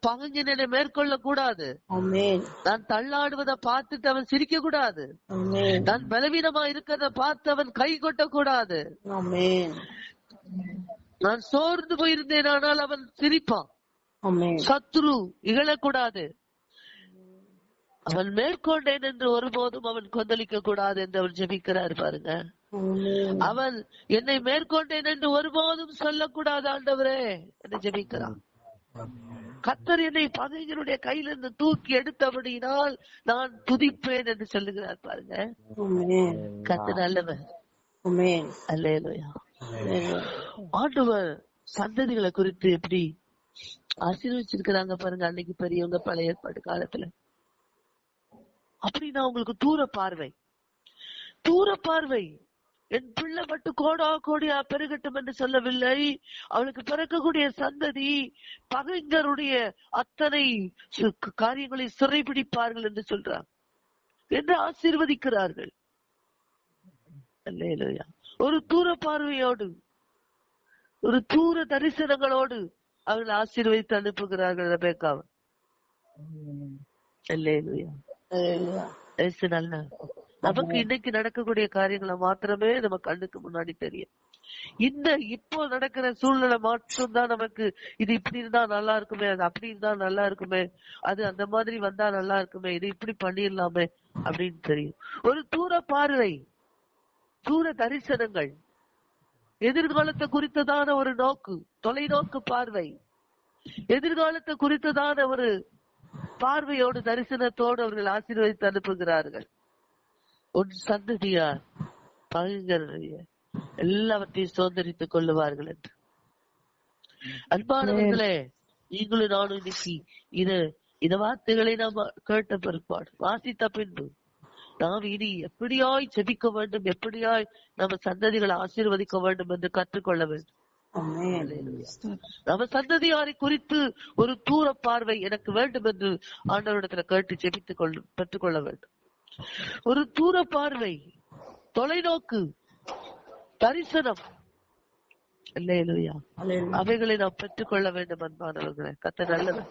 பகைஞனை மேற்கொள்ள கூடாது. நான் தள்ளாடுவதை பார்த்துட்டு அவன் சிரிக்க கூடாது. நான் பலவீனமா இருக்கிறத பார்த்து அவன் கை கொட்ட கூடாது. நான் சோர்ந்து போயிருந்தேன், ஆனால் அவன் சிரிப்பான். சத்ரு இகழக்கூடாது. அவன் மேற்கொண்டேன் என்று ஒருபோதும் அவன் கொந்தளிக்க கூடாது என்று அவன் ஜெபிக்கிறார் பாருங்க. அவன் என்னை மேற்கொண்டேன் என்று ஒருபோதும் சொல்லக்கூடாது ஆண்டவரே என்று ஜெபிக்கிறான். கர்த்தர் என்னை பகைஞருடைய கையிலிருந்து தூக்கி எடுத்தபடியினால் நான் துதிப்பேன் என்று சொல்லுகிறார் பாருங்க. கர்த்தர் நல்லவர். அல்லேலூயா. ஆண்டவர் சந்ததிகளை குறித்து எப்படி ஆசீர்வச்சிருக்கிறாங்க பாருங்க. அன்னைக்கு பெரியவங்க பழைய ஏற்பாடு காலத்துல. அப்படின்னா உங்களுக்கு தூர பார்வை. என் பிள்ளை மட்டும் கோடா கோடியா பெருகட்டும் என்று சொல்லவில்லை. அவளுக்கு பிறக்கக்கூடிய சந்ததி பகைஞருடைய அத்தனை காரியங்களை சிறைபிடிப்பார்கள் என்று சொல்றார் என்று ஆசீர்வதிக்கிறார்கள். அல்லேலூயா. ஒரு தூர பார்வையோடு, ஒரு தூர தரிசனங்களோடு அவர்கள் ஆசீர்வதித்து அனுப்புகிறார்கள் ரெபெக்காவை. அல்லேலூயா. நல்ல நமக்கு இன்னைக்கு நடக்கக்கூடிய காரியங்களை மாத்திரமே நம்ம கண்ணுக்கு முன்னாடி தெரியும். இந்த இப்போ நடக்கிற சூழ்நிலை மாற்றம் தான் நமக்கு இது இப்படி இருந்தா நல்லா இருக்குமே, அது அப்படி இருந்தா நல்லா இருக்குமே, அது அந்த மாதிரி வந்தா நல்லா இருக்குமே, இது இப்படி பண்ணிடலாமே அப்படின்னு தெரியும். ஒரு தூர பார்வை, தூர தரிசனங்கள், எதிர்காலத்தை குறித்ததான ஒரு நோக்கு, தொலைநோக்கு பார்வை, எதிர்காலத்தை குறித்ததான ஒரு பார்வையோடு தரிசனத்தோடு அவர்கள் ஆசீர்வதித்து அனுப்புகிறார்கள். உன் சந்ததியார் பகைஞருடைய எல்லாவற்றையும் சுதந்திரித்துக் கொள்ளுவார்கள் என்று. அன்பானவர்களே, நீங்களும் நானும் இன்னைக்கு இந்த வார்த்தைகளை நாம் கேட்ட பிற்பாடு, வாசித்த பின்பு நாம் இனி எப்படியாய் ஜெபிக்க வேண்டும், எப்படியாய் நம்ம சந்ததிகளை ஆசீர்வதிக்க வேண்டும் என்று கற்றுக்கொள்ள வேண்டும். நம்ம சந்ததியாரை குறித்து ஒரு தூர பார்வை எனக்கு வேண்டும் என்று ஆண்டவரிடத்துல கேட்டு ஜெபித்துக் பெற்றுக்கொள்ள வேண்டும். ஒரு தூர பார்வை, தொலைநோக்கு, தரிசனம், அல்லேலூயா, அவைகளை நாம் பெற்றுக்கொள்ள வேண்டும். அன்பானவர்களே, கர்த்தர் நல்லவர்.